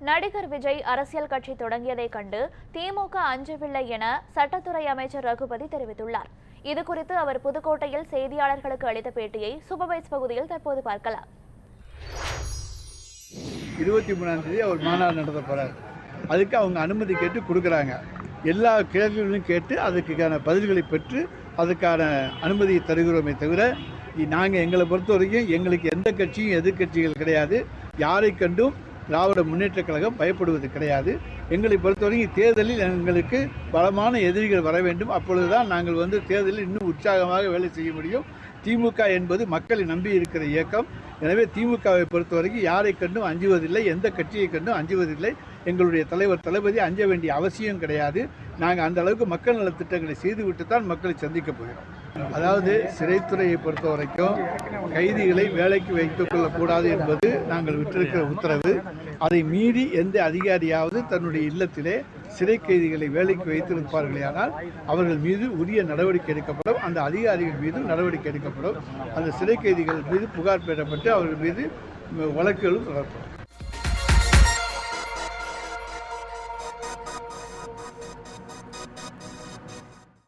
நடிகர் விஜய் அரசியல் கட்சி தொடங்கியதை கண்டு திமுக அஞ்சவில்லை என சட்டத்துறை அமைச்சர் ரகுபதி தெரிவித்துள்ளார். இதுகுறித்து அவர் புதுக்கோட்டையில் செய்தியாளர்களுக்கு அளித்த பேட்டியை சூப்பர்வைஸ் பகுதியில் தற்போது பார்க்கலாம். 23ஆம் தேதி அவர் மாநாடு நடத்த போறார். அதுக்கு அவங்க அனுமதி கேட்டு கொடுக்குறாங்க. எல்லா கேள்விகளையும் கேட்டு அதுக்கான பதில்களை பெற்று அதுக்கான அனுமதியை தருகிறோமே தவிர நாங்கள் எங்களை பொறுத்த வரைக்கும் எங்களுக்கு எந்த கட்சியும் எதிர்கட்சிகள் கிடையாது. யாரை கண்டும் திராவிட முன்னேற்ற கழகம் பயப்படுவது கிடையாது. எங்களை பொறுத்தவரைக்கும் தேர்தலில் எங்களுக்கு பலமான எதிரிகள் வர வேண்டும். அப்பொழுதுதான் நாங்கள் தேர்தலில் இன்னும் உற்சாகமாக வேலை செய்ய முடியும். திமுக என்பது மக்களை நம்பி இருக்கிற இயக்கம். எனவே திமுகவை பொறுத்தவரைக்கும் யாரை கண்டும் அஞ்சுவதில்லை, எந்த கட்சியை கண்டும் அஞ்சுவதில்லை. எங்களுடைய தலைவர் தளபதி அஞ்ச வேண்டிய அவசியம் கிடையாது. நாங்கள் அந்த அளவுக்கு மக்கள் நலத்திட்டங்களை செய்துவிட்டு தான் மக்களை சந்திக்க போகிறோம். அதாவது சிறைத்துறையை பொறுத்த வரைக்கும் கைதிகளை வேலைக்கு வைத்துக் கொள்ளக்கூடாது என்பது நாங்கள் விட்டிருக்கிற உத்தரவு. அதை மீறி எந்த அதிகாரியாவது தன்னுடைய இல்லத்திலே சிறை கைதிகளை வேலைக்கு வைத்திருப்பார்களேயானால் அவர்கள் மீது உரிய நடவடிக்கை எடுக்கப்படும். அந்த அதிகாரிகள் மீது நடவடிக்கை எடுக்கப்படும். அந்த சிறை கைதிகள் மீது புகார் பெறப்பட்டு அவர்கள் மீது வழக்குகளும் தொடரப்படும்.